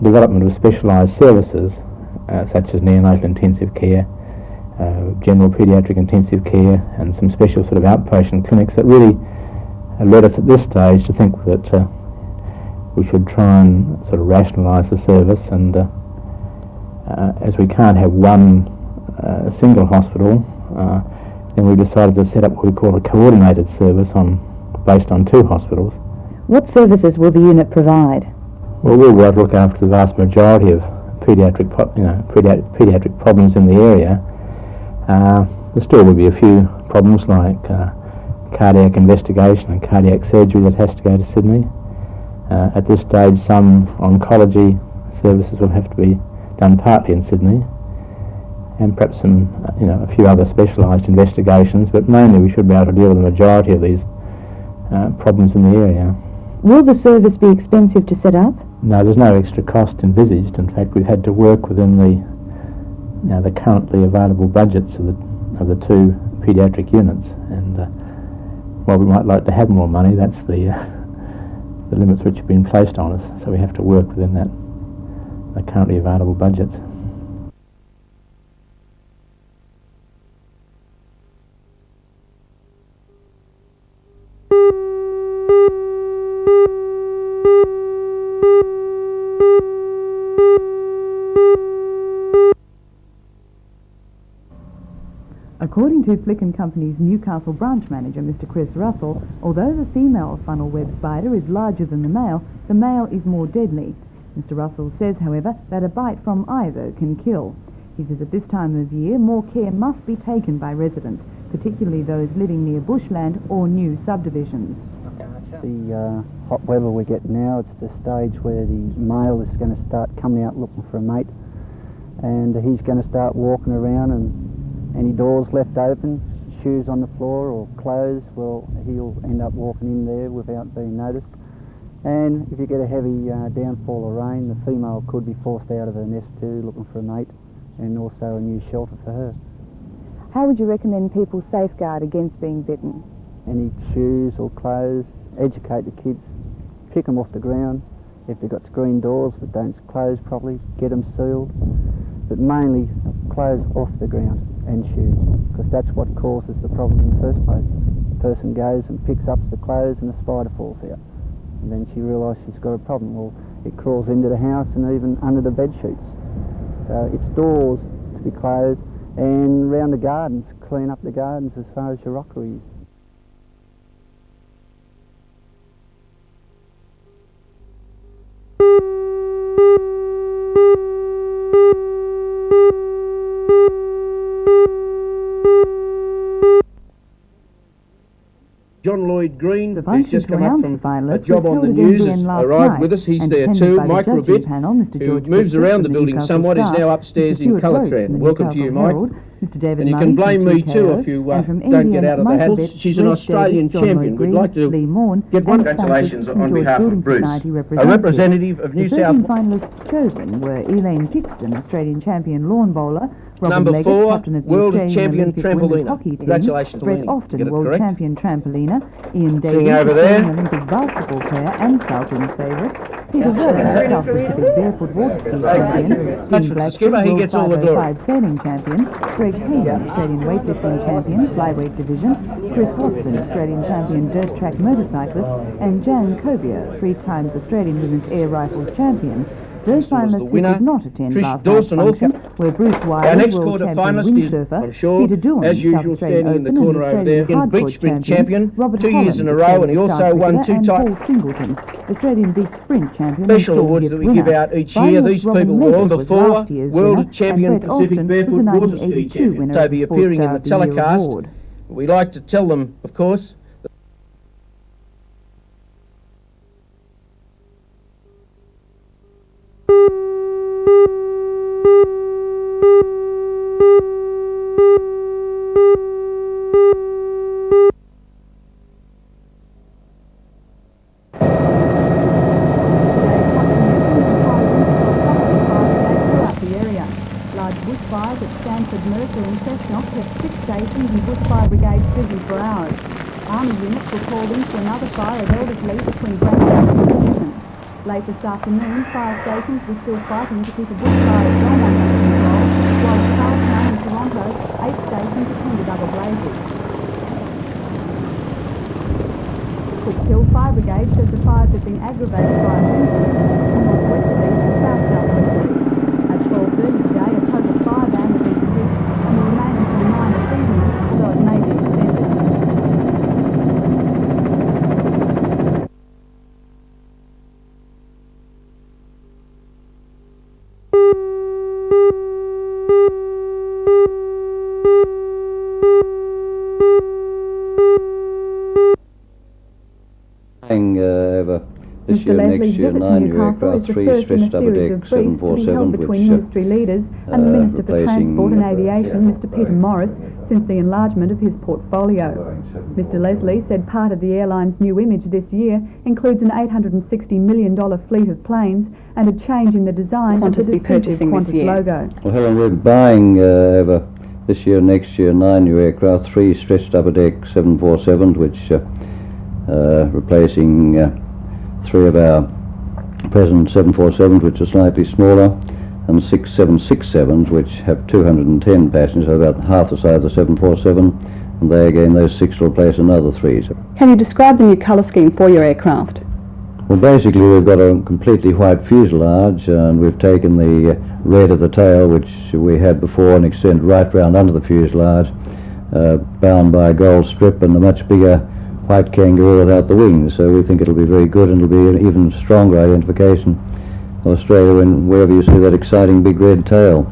development of specialised services such as neonatal intensive care, general paediatric intensive care, and some special sort of outpatient clinics that really led us at this stage to think that we should try and sort of rationalise the service, and as we can't have one single hospital, then we decided to set up what we call a coordinated service based on 2 hospitals. What services will the unit provide? Well, we'll look after the vast majority of paediatric problems in the area. There still will be a few problems like cardiac investigation and cardiac surgery that has to go to Sydney. At this stage, some oncology services will have to be done partly in Sydney, and perhaps some, a few other specialised investigations, but mainly we should be able to deal with the majority of these problems in the area. Will the service be expensive to set up? No, there's no extra cost envisaged. In fact, we've had to work within the currently available budgets of the 2 paediatric units, and while we might like to have more money, that's the limits which have been placed on us, so we have to work within the currently available budgets. According to Flick & Company's Newcastle branch manager, Mr. Chris Russell, although the female funnel web spider is larger than the male is more deadly. Mr. Russell says, however, that a bite from either can kill. He says at this time of year, more care must be taken by residents, particularly those living near bushland or new subdivisions. The hot weather we get now, it's the stage where the male is going to start coming out looking for a mate, and he's going to start walking around, and any doors left open, shoes on the floor or clothes, well, he'll end up walking in there without being noticed. And if you get a heavy downfall of rain, the female could be forced out of her nest too, looking for a mate, and also a new shelter for her. How would you recommend people safeguard against being bitten? Any shoes or clothes, educate the kids, pick them off the ground. If they've got screen doors but don't close properly, get them sealed. But mainly clothes off the ground and shoes, because that's what causes the problem in the first place. The person goes and picks up the clothes and the spider falls out, and then she realises she's got a problem. Well, it crawls into the house and even under the bed sheets. So it's doors to be closed, and round the gardens, clean up the gardens as far as your rockeries. John Lloyd Green, The who's just come up from a job on the at news, NBN has last arrived night with us. He's and there attended too. by the Mike judging Rabbit, panel, Mr. who George moves Bishop around from the building Newcastle somewhat, is Star, now upstairs Mr. in Stuart colour Rhodes trend. from the Welcome to you, Newcastle Mike. Herald, Mr. David And you Murray can blame from me too TKO, if you and from don't get NBN, out of the Michael house. Bett, She's an Red Australian Davis, John champion. Lloyd We'd like to Green, Lee Morn, get one. and Congratulations Francis on from behalf George of Building Bruce, Society a representative of New The South 13 finalists chosen were Elaine Pixton, Australian champion lawn bowler, Robin Number Leggett, 4, captain of the world Australian champion Olympic women's trampoliner. hockey team, Congratulations, Brett Elaine. Austin, Get it world correct. champion trampoliner, Ian Sitting Davies, over there. Australian Olympic basketball player and Falcons favourite, Peter Warren, South Pacific barefoot water ski champion, Dean the Blackford, skipper, he world gets all the glory. 505 sailing champion, Greg Hayden, Australian weightlifting champion, flyweight division, Chris Watson, Australian champion dirt track motorcyclist, and Jan Kobia, 3 times Australian women's air rifles champion. Those finalists who did not attend Trish last Dawson night's function also. were Bruce Our Wiley, next world quarter champion finalist is, windsurfer, I'm sure, Peter Doohan, as South usual, Australian standing in the Open corner and over there, Australian in beach hardcourt sprint champion, Robert 2 years in a Holland, row, and he Australian also star won cricketer, 2 and times. Paul Singleton, Australian beach sprint champion. Special and awards Phil that we Gibbs give winner. out each year. Finalist These Robin people were Leggett number was 4, last year's world winner, champion and Brett Pacific Austin barefoot was the water ski 1982 champion. winner They'll of be the appearing in the Sports Star of the Year telecast. award. We like to tell them, of course, Bushfires at Stanford, Mercer and Cessnock kept 6 stations and bushfire brigades busy for hours. Army units were called in for another fire at Elderslie between Bradford and Kingston. Late this afternoon, fire stations were still fighting to keep a bushfire at Belmont under control, while at Charlestown and Toronto, 8 stations attended other blazes. Cook Hill Fire Brigade says the fires have been aggravated by a wind from northwesterly to south-southwesterly. At 12:30 today, a total fire ban has been released and will remain until 9 this evening, although it may be extended. Over this Mr. year, Leslie's next year, visit to 9 new Newcastle aircraft, is the 3 first in a stretched double series deck of briefs to be held 747, between which industry leaders and the Minister for replacing, Transport and Aviation, Mr. Peter Morris, since the enlargement of his portfolio. Mr. Leslie said part of the airline's new image this year includes an $860 million fleet of planes and a change in the design of the distinctive Qantas logo. Well, Helen, we're buying over this year, next year, 9 new aircraft, 3 stretched double deck 747s, which replacing 3 of our present 747s, which are slightly smaller, and 6 767s, which have 210 passengers, so about half the size of the 747, and they again, those 6 will replace another 3. Can you describe the new colour scheme for your aircraft? Well, basically we've got a completely white fuselage, and we've taken the red of the tail, which we had before, and extended right round under the fuselage, bound by a gold strip, and a much bigger white kangaroo without the wings. So we think it'll be very good, and it'll be an even stronger identification of Australia wherever you see that exciting big red tail.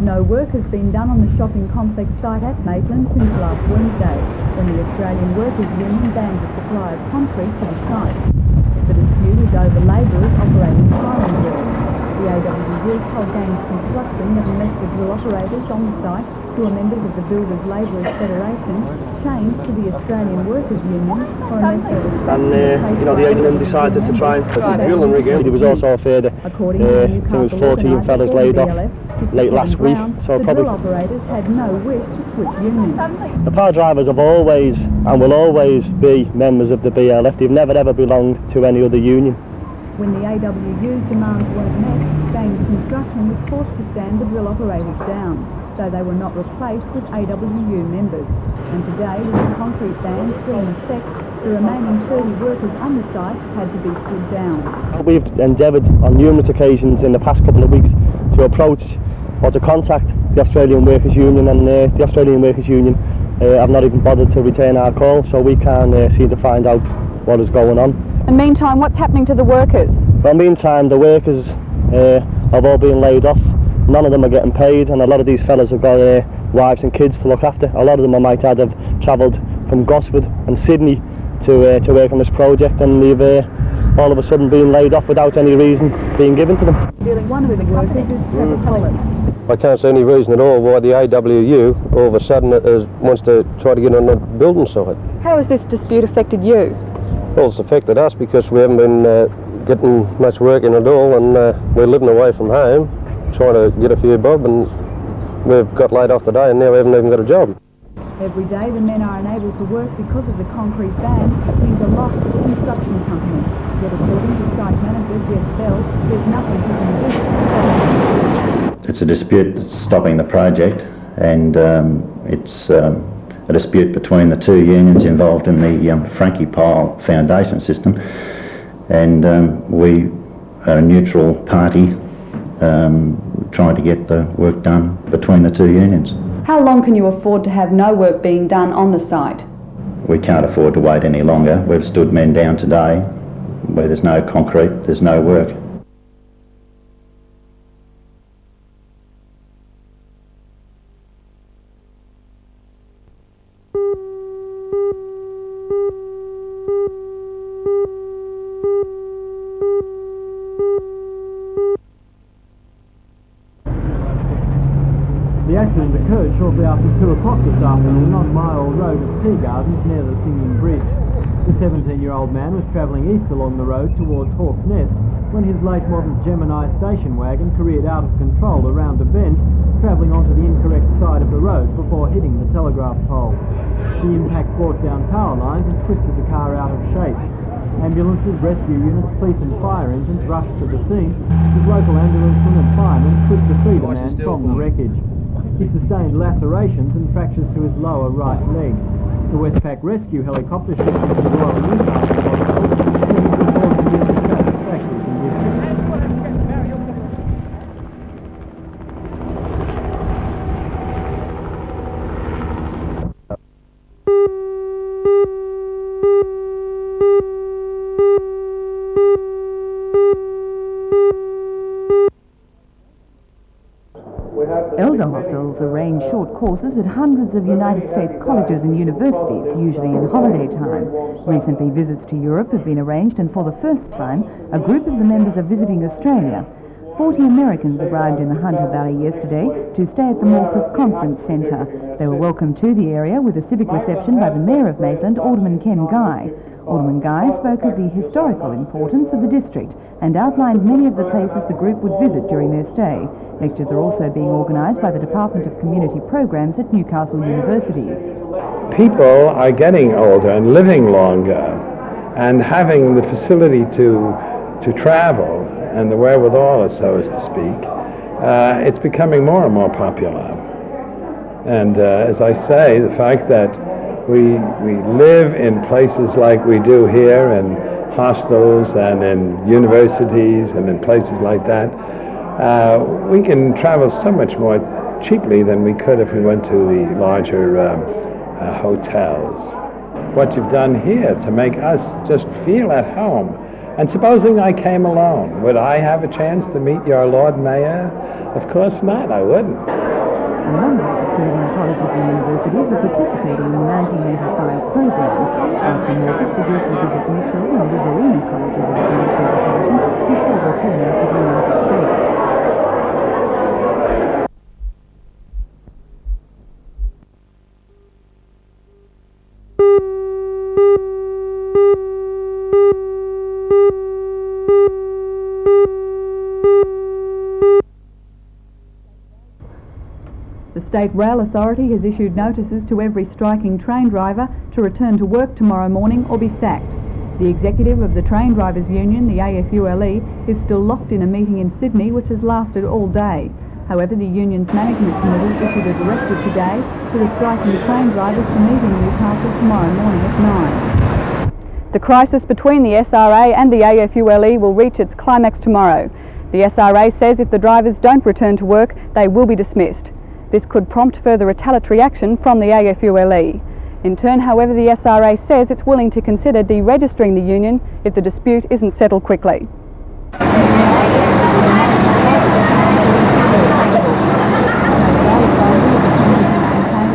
No work has been done on the shopping complex site at Maitland since last Wednesday, when the Australian Workers' Union banned the supply of concrete to the site. The dispute is over labourers operating piling drills. The AWU told Gaines Construction that unless the drill operators on the site, who are members of the Builders Labourers Federation, change to the Australian Workers' Union, or unless they were the AWU decided to try and drill and rig it. There was also a further, I think it was 14 fellas laid off late last week, so the probably drill operators had no wish to switch unions. the power drivers have always and will always be members of the BLF. They've never ever belonged to any other union. When the AWU's demands weren't met, Gaines Construction was forced to stand the drill operators down, so they were not replaced with AWU members. And today, with the concrete ban still in effect, the remaining 30 workers on the site had to be stood down. We've endeavoured on numerous occasions in the past couple of weeks to approach or to contact the Australian Workers' Union, and the Australian Workers' Union have not even bothered to return our call, so we can't seem to find out what is going on. And meantime, what's happening to the workers? Well, meantime, the workers have all been laid off. None of them are getting paid, and a lot of these fellas have got wives and kids to look after. A lot of them I might add have travelled from Gosford and Sydney to work on this project, and they've all of a sudden been laid off without any reason being given to them. One of the workers is Trevor Torres. I can't see any reason at all why the AWU all of a sudden wants to try to get on the building site. How has this dispute affected you? Well, it's affected us because we haven't been getting much work in at all, and we're living away from home, trying to get a few bob, and we've got laid off today and now we haven't even got a job. Every day the men are unable to work because of the concrete ban means a loss to the construction company. Yet according to site manager Jeff Bell, there's nothing he can do to stop it. It's a dispute that's stopping the project, and it's a dispute between the 2 unions involved in the Frankie Pile foundation system, and we are a neutral party trying to get the work done between the 2 unions. How long can you afford to have no work being done on the site? We can't afford to wait any longer. We've stood men down today. Where there's no concrete, there's no work. The accident occurred shortly after 2 o'clock this afternoon on my old road at Tea Gardens near the Singing Bridge. The 17-year-old man was travelling east along the road towards Hawk's Nest when his late model Gemini station wagon careered out of control around a bend, travelling onto the incorrect side of the road before hitting the telegraph pole. The impact brought down power lines and twisted the car out of shape. Ambulances, rescue units, police and fire engines rushed to the scene as local ambulancemen and firemen could to free the man from the wreckage. He sustained lacerations and fractures to his lower right leg. The Westpac rescue helicopter shipped him to the Royal Newcastle Hospital where he was reported to be in satisfactory condition. Elder hostels arrange short courses at hundreds of United States colleges and universities, usually in holiday time. Recently, visits to Europe have been arranged, and for the first time, a group of the members are visiting Australia. 40 Americans arrived in the Hunter Valley yesterday to stay at the Morpeth Conference Centre. They were welcomed to the area with a civic reception by the Mayor of Maitland, Alderman Ken Guy. Alderman Guy spoke of the historical importance of the district and outlined many of the places the group would visit during their stay. Lectures are also being organised by the Department of Community Programs at Newcastle University. People are getting older and living longer, and having the facility to travel and the wherewithal, so as to speak, it's becoming more and more popular. And as I say, the fact that we live in places like we do here, in hostels and in universities and in places like that, we can travel so much more cheaply than we could if we went to the larger hotels. What you've done here to make us just feel at home. And supposing I came alone, would I have a chance to meet your Lord Mayor? Of course not, I wouldn't. A number of Australian colleges and universities are participating in the 1985 program. After Morpeth suggests we visit Mitchell and Riverina colleges of education before returning to the United States. The State Rail Authority has issued notices to every striking train driver to return to work tomorrow morning or be sacked. The executive of the Train Drivers Union, the AFULE, is still locked in a meeting in Sydney which has lasted all day. However, the union's management committee issued a directive today to the striking train drivers to meet in Newcastle tomorrow morning at 9. The crisis between the SRA and the AFULE will reach its climax tomorrow. The SRA says if the drivers don't return to work, they will be dismissed. This could prompt further retaliatory action from the AFULE. In turn, however, the SRA says it's willing to consider deregistering the union if the dispute isn't settled quickly.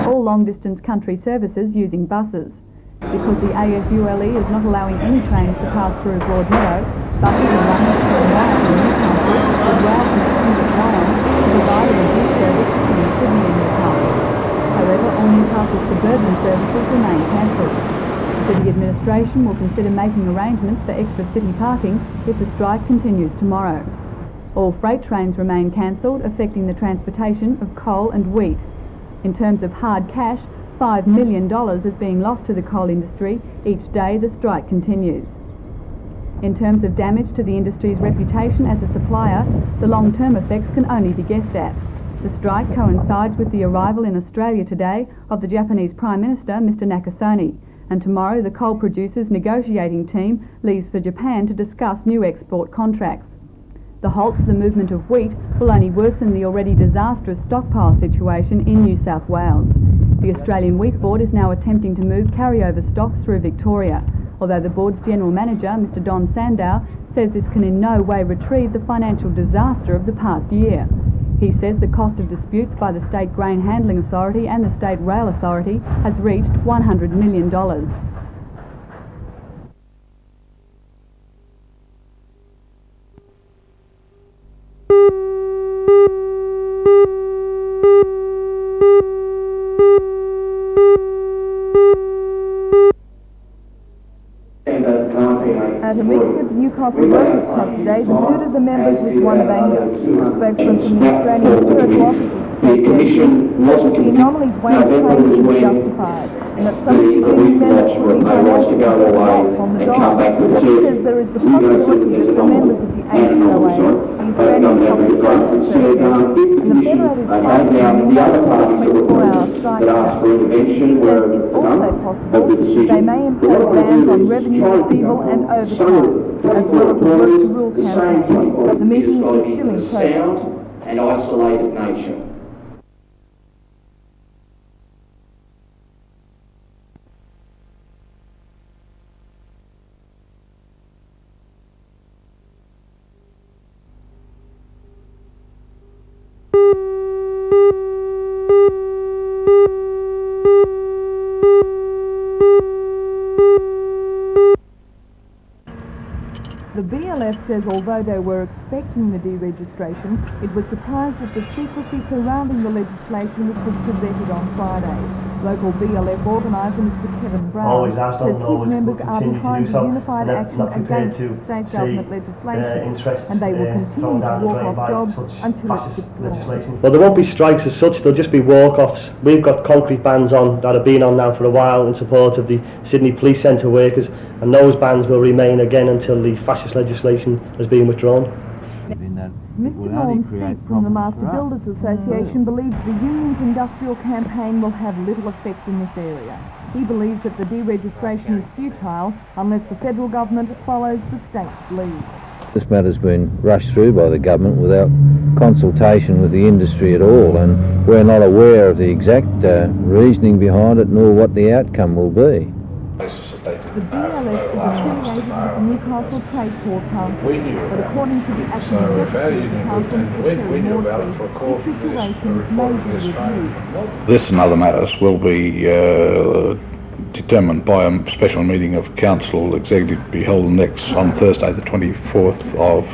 All long-distance country services using buses. Because the AFULE is not allowing any trains to pass through Broadmeadow, buses are running from Newcastle, as well as Pembroke Lion, to provide a reduced service between Sydney and Newcastle. However, all Newcastle suburban services remain cancelled. The City Administration will consider making arrangements for extra city parking if the strike continues tomorrow. All freight trains remain cancelled, affecting the transportation of coal and wheat. In terms of hard cash, $5 million is being lost to the coal industry each day the strike continues. In terms of damage to the industry's reputation as a supplier, the long-term effects can only be guessed at. The strike coincides with the arrival in Australia today of the Japanese Prime Minister, Mr. Nakasone, and tomorrow the coal producers' negotiating team leaves for Japan to discuss new export contracts. The halt to the movement of wheat will only worsen the already disastrous stockpile situation in New South Wales. The Australian Wheat Board is now attempting to move carryover stocks through Victoria, although the board's general manager, Mr. Don Sandow, says this can in no way retrieve the financial disaster of the past year. He says the cost of disputes by the State Grain Handling Authority and the State Rail Authority has reached $100 million. At a meeting of the Newcastle Workers Club today, the mood of the members was one of anger. A spokesman from the Australian Clerical Officers Association said that the anomalies wage claims is justified and that some of the union members will be financially off on the dole. He says there is the possibility that the members of the ACOA, the Australian Public Service Association, and the Federated Club will not support 24-hour strike action. He says it's also possible they may impose bans on revenue retrieval and overtime, as well as a work to rule campaign. But the meeting is still in progress. And isolated nature. The BLF says although they were expecting the deregistration, it was surprised at the secrecy surrounding the legislation which was presented on Friday. Local BLF organiser Mr Kevin Brown says his members are behind the unified action against state government legislation and they will continue to walk off jobs until it's withdrawn. Well, there won't be strikes as such, there'll just be walk-offs. We've got concrete bans on that have been on now for a while in support of the Sydney Police Centre workers, and those bans will remain again until the fascist legislation has been withdrawn. Mr Norm Strait from the Master Builders Association believes the union's industrial campaign will have little effect in this area. He believes that the deregistration is futile unless the federal government follows the state's lead. This matter's been rushed through by the government without consultation with the industry at all, and we're not aware of the exact reasoning behind it nor what the outcome will be. The BLS is affiliated with the Newcastle Trade Corps Council, but according to the Acting Executive Council, the situation may be reviewed. This and other matters will be determined by a special meeting of Council Executive to be held on Thursday the 24th of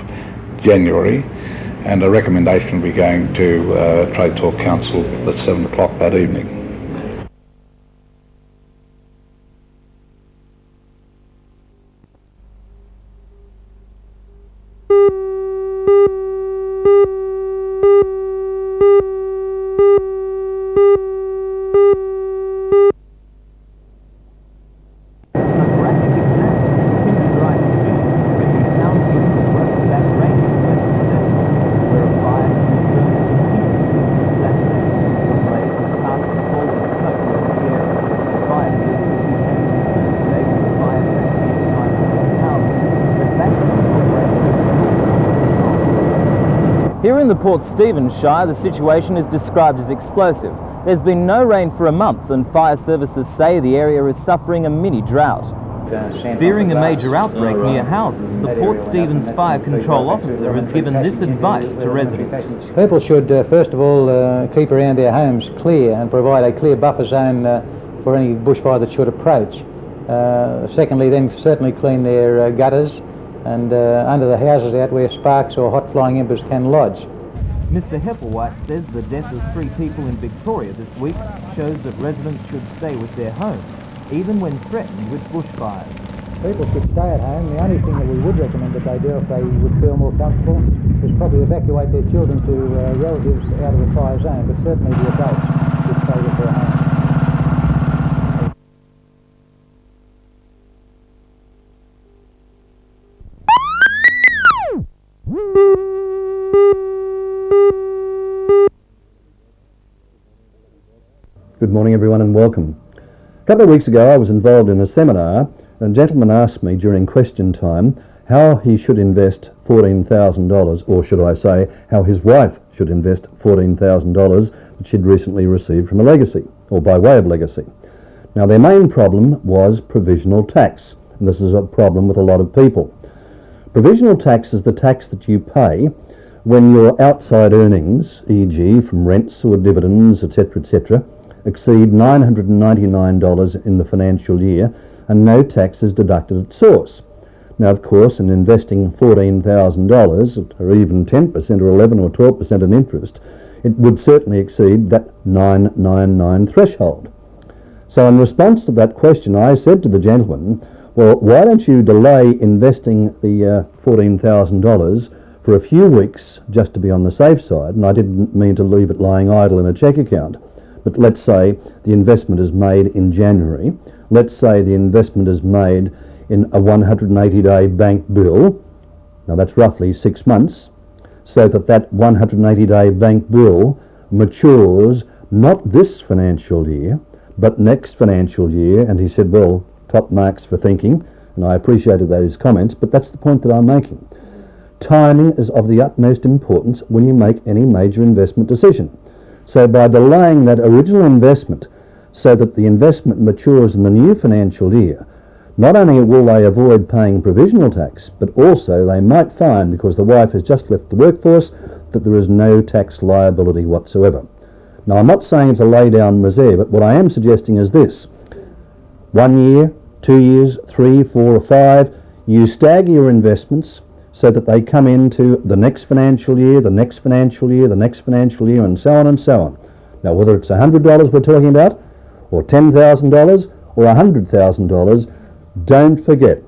January, and a recommendation will be going to Trade Talk Council at 7 o'clock that evening. Here in the Port Stephens Shire, the situation is described as explosive. There's been no rain for a month, and fire services say the area is suffering a mini drought. Fearing a major outbreak near houses, the Port Stephens Fire Control Officer has given this advice to residents. People should first of all keep around their homes clear and provide a clear buffer zone for any bushfire that should approach. Secondly, then certainly clean their gutters and under the houses out where sparks or hot flying embers can lodge. Mr Hepplewhite says the death of 3 people in Victoria this week shows that residents should stay with their homes, even when threatened with bushfires. People should stay at home. The only thing that we would recommend that they do if they would feel more comfortable is probably evacuate their children to relatives out of the fire zone, but certainly the adults should stay with their homes. Good morning everyone and welcome. A couple of weeks ago I was involved in a seminar and a gentleman asked me during question time how he should invest $14,000, or should I say how his wife should invest $14,000 that she'd recently received from a legacy, or by way of legacy. Now their main problem was provisional tax, and this is a problem with a lot of people. Provisional tax is the tax that you pay when your outside earnings, e.g. from rents or dividends, etc., exceed $999 in the financial year and no tax is deducted at source. Now of course in investing $14,000 or even 10% or 11 or 12% in interest, it would certainly exceed that 999 threshold. So in response to that question I said to the gentleman, Well, why don't you delay investing the $14,000 for a few weeks just to be on the safe side? And I didn't mean to leave it lying idle in a cheque account. But let's say the investment is made in January. Let's say the investment is made in a 180-day bank bill. Now that's roughly 6 months. So that 180-day bank bill matures not this financial year, but next financial year. And he said, well, top marks for thinking. And I appreciated those comments, but that's the point that I'm making. Timing is of the utmost importance when you make any major investment decision. So by delaying that original investment so that the investment matures in the new financial year, not only will they avoid paying provisional tax, but also they might find, because the wife has just left the workforce, that there is no tax liability whatsoever. Now, I'm not saying it's a lay-down misère, but what I am suggesting is this. 1 year, 2 years, 3, 4 or 5, you stagger your investments so that they come into the next financial year, the next financial year, the next financial year, and so on and so on. Now, whether it's $100 we're talking about, or $10,000, or $100,000, don't forget,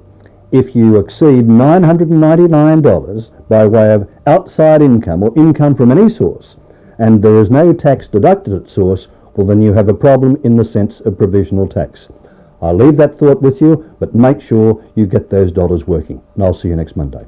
if you exceed $999 by way of outside income or income from any source, and there is no tax deducted at source, well then you have a problem in the sense of provisional tax. I'll leave that thought with you, but make sure you get those dollars working. And I'll see you next Monday.